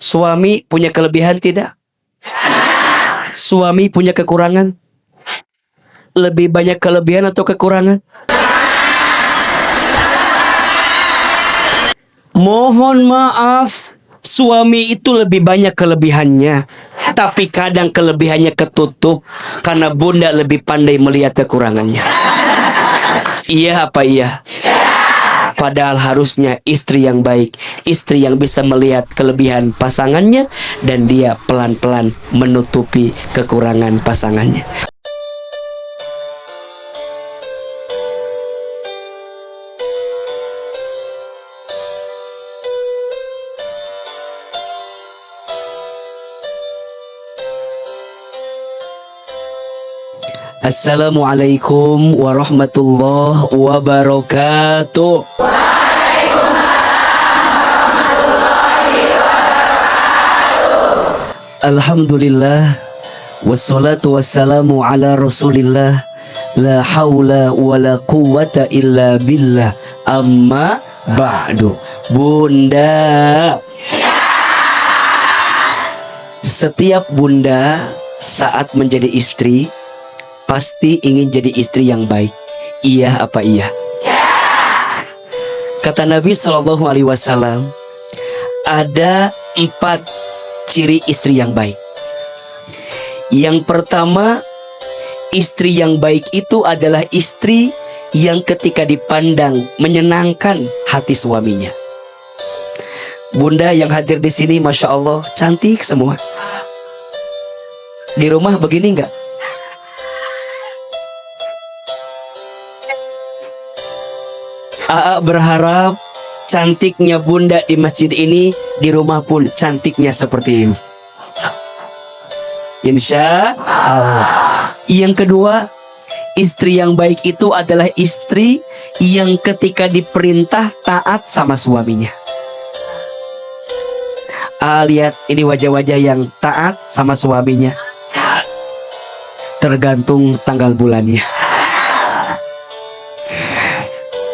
Suami punya kelebihan tidak? Suami punya kekurangan? Lebih banyak kelebihan atau kekurangan? Mohon maaf, suami itu lebih banyak kelebihannya, tapi kadang kelebihannya ketutup karena bunda lebih pandai melihat kekurangannya. Iya apa iya? Padahal harusnya istri yang baik, istri yang bisa melihat kelebihan pasangannya dan dia pelan-pelan menutupi kekurangan pasangannya. Assalamualaikum warahmatullahi wabarakatuh. Alhamdulillah, wassalatu wassalamu ala rasulillah, la hawla wa la quwwata illa billah, amma ba'du. Bunda, setiap bunda saat menjadi istri pasti ingin jadi istri yang baik. Iya apa iya? Kata Nabi SAW, ada 4 ciri istri yang baik. Yang pertama, istri yang baik itu adalah istri yang ketika dipandang menyenangkan hati suaminya. Bunda yang hadir di sini, masya Allah, cantik semua. Di rumah begini enggak? Aa berharap cantiknya bunda di masjid ini, di rumah pun cantiknya seperti ini. Insya Allah. Yang kedua, istri yang baik itu adalah istri yang ketika diperintah taat sama suaminya. Lihat ini wajah-wajah yang taat sama suaminya. Tergantung tanggal bulannya.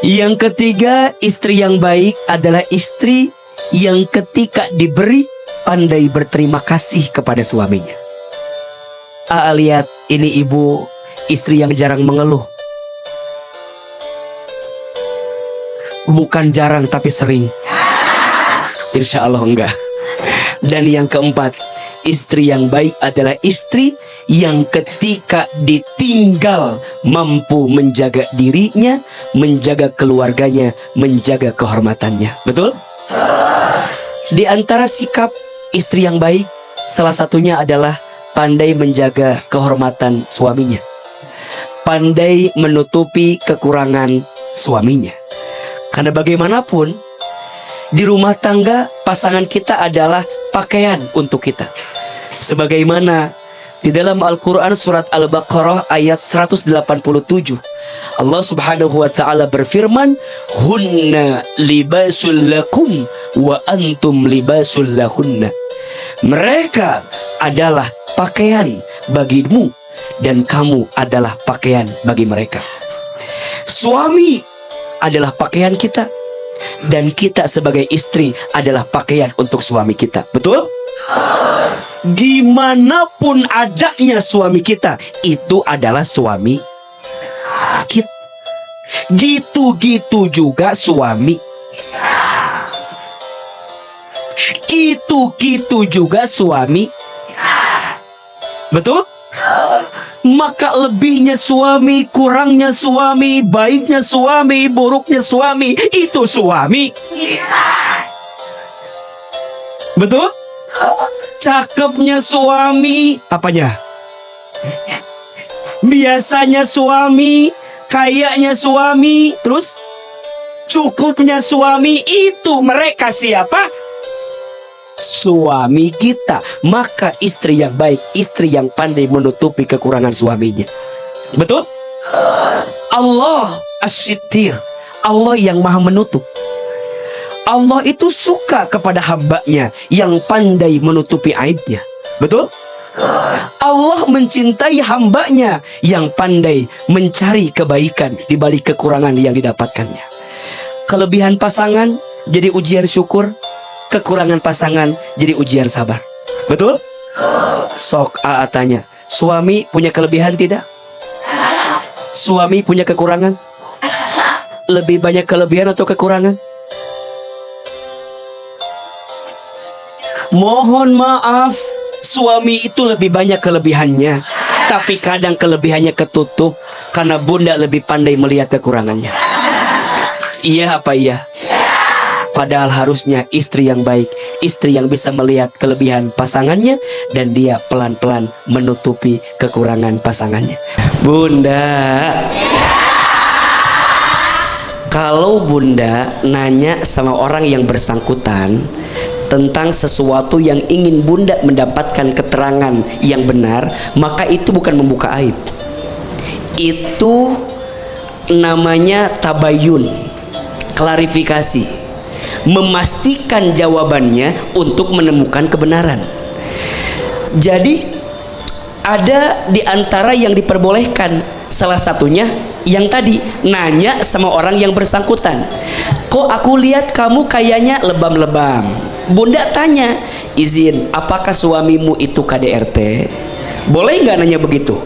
Yang ketiga, istri yang baik adalah istri yang ketika diberi pandai berterima kasih kepada suaminya. Lihat ini ibu, istri yang jarang mengeluh. Bukan jarang tapi sering. Insya Allah enggak. Dan yang keempat, istri yang baik adalah istri yang ketika ditinggal mampu menjaga dirinya, menjaga keluarganya, menjaga kehormatannya. Betul? Di antara sikap istri yang baik, salah satunya adalah pandai menjaga kehormatan suaminya, pandai menutupi kekurangan suaminya. Karena bagaimanapun di rumah tangga pasangan kita adalah pakaian untuk kita. Sebagaimana di dalam Al-Quran surat Al-Baqarah ayat 187, Allah subhanahu wa ta'ala berfirman, hunna libasul lakum wa antum libasul lahunna. Mereka adalah pakaian bagimu dan kamu adalah pakaian bagi mereka. Suami adalah pakaian kita dan kita sebagai istri adalah pakaian untuk suami kita. Betul? Gimana pun adanya suami kita, itu adalah suami kita. Gitu-gitu juga suami. Gitu-gitu juga suami. Betul? Maka lebihnya suami, kurangnya suami, baiknya suami, buruknya suami, itu suami. Betul? Cakepnya suami, apanya? Biasanya suami, kayaknya suami, terus cukupnya suami, itu mereka siapa? Suami kita. Maka istri yang baik, istri yang pandai menutupi kekurangan suaminya. Betul? Allah as-sittir, Allah yang maha menutup. Allah itu suka kepada hambanya yang pandai menutupi aibnya. Betul? Allah mencintai hambanya yang pandai mencari kebaikan di balik kekurangan yang didapatkannya. Kelebihan pasangan jadi ujian syukur, kekurangan pasangan jadi ujian sabar. Betul? Sok AA tanya, suami punya kelebihan tidak? Suami punya kekurangan? Lebih banyak kelebihan atau kekurangan? Mohon maaf, suami itu lebih banyak kelebihannya, tapi kadang kelebihannya ketutup karena bunda lebih pandai melihat kekurangannya. Iya apa iya? Padahal harusnya istri yang baik, istri yang bisa melihat kelebihan pasangannya dan dia pelan-pelan menutupi kekurangan pasangannya. Bunda, kalau bunda nanya sama orang yang bersangkutan tentang sesuatu yang ingin bunda mendapatkan keterangan yang benar, maka itu bukan membuka aib. Itu namanya tabayun, klarifikasi, memastikan jawabannya untuk menemukan kebenaran. Jadi ada di antara yang diperbolehkan, salah satunya yang tadi nanya sama orang yang bersangkutan, kok aku lihat kamu kayaknya lebam-lebam. Bunda tanya, izin, apakah suamimu itu KDRT? Boleh nggak nanya begitu?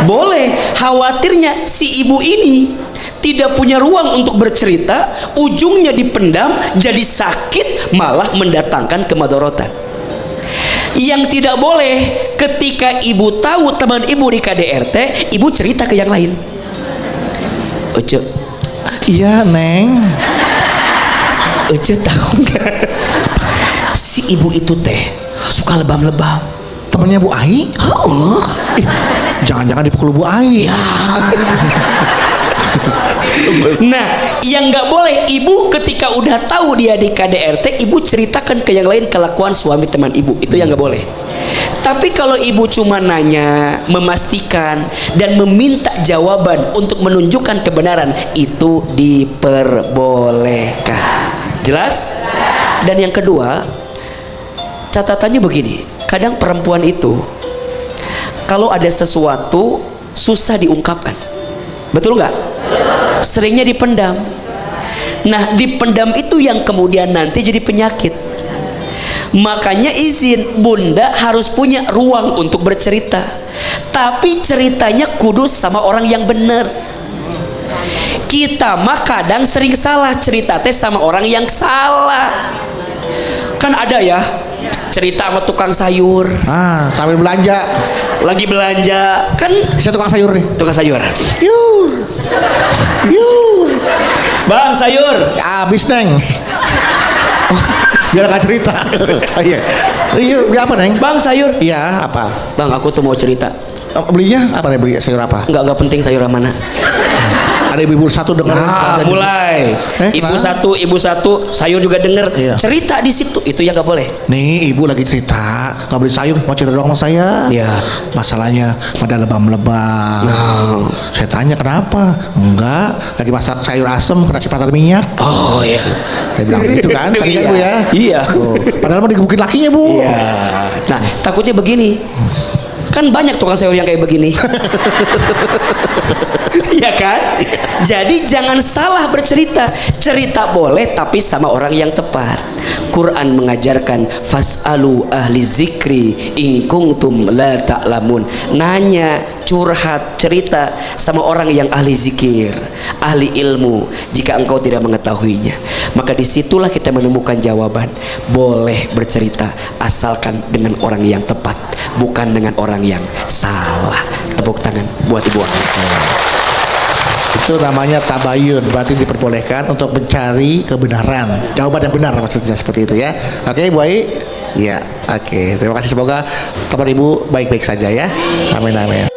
Boleh. Khawatirnya si ibu ini tidak punya ruang untuk bercerita, ujungnya dipendam, jadi sakit, malah mendatangkan kemadorotan. Yang tidak boleh, ketika ibu tahu teman ibu di KDRT, ibu cerita ke yang lain. Uce, Iya Neng. Uce tahu nggak? Si ibu itu teh suka lebam-lebam. Temennya Bu Ai? Oh, Jangan-jangan dipukul Bu Ai. nah, yang nggak boleh, ibu ketika udah tahu dia di KDRT, ibu ceritakan ke yang lain kelakuan suami teman ibu. Itu yang nggak boleh. Tapi kalau ibu cuma nanya, memastikan, dan meminta jawaban untuk menunjukkan kebenaran, itu diperbolehkan. Jelas? Dan yang kedua, catatannya begini, kadang perempuan itu kalau ada sesuatu susah diungkapkan. Betul nggak? Seringnya dipendam. Nah, dipendam itu yang kemudian nanti jadi penyakit. Makanya izin, bunda harus punya ruang untuk bercerita, tapi ceritanya kudus sama orang yang benar. Kita mah kadang sering salah cerita teh sama orang yang salah. Kan ada ya cerita sama tukang sayur, Sambil belanja. lagi belanja kan, Saya tukang sayur nih. tukang sayur, Yur. bang sayur, Habis Neng. Biar gak cerita. Iya. Beli apa Neng? bang sayur, Iya apa? bang aku tuh mau cerita. Belinya apa nih? Beli sayur apa? Nggak penting sayur mana. Ada ibu satu dengar. Mulai ibu satu sayur juga denger. Iya. Cerita di situ, itu ya nggak boleh. Nih ibu lagi cerita, nggak beli sayur, mau cerita doang sama saya. Iya. Masalahnya pada lebam-lebam. Saya tanya kenapa? Enggak, lagi masak sayur asem kena cipratan minyak. Oh iya. Saya bilang gitu kan, tadi kan Bu ya. Iya. Oh, padahal mau digebukin lakinya Bu. Iya. Nah, takutnya begini. Kan banyak tukang sayur yang kayak begini. Iya kan? Jadi jangan salah bercerita. Cerita boleh tapi sama orang yang tepat. Quran mengajarkan fas'alu ahli zikri in kuntum la ta'lamun. Nanya, curhat, cerita sama orang yang ahli zikir, ahli ilmu jika engkau tidak mengetahuinya. Maka disitulah kita menemukan jawaban. Boleh bercerita asalkan dengan orang yang tepat, bukan dengan orang yang salah. Tepuk tangan buat Ibu Ani. Itu namanya tabayun, berarti diperbolehkan untuk mencari kebenaran, jawaban yang benar maksudnya seperti itu ya. Oke Bu Ai? Ya, oke. Terima kasih, semoga teman ibu baik-baik saja ya. Amin amin.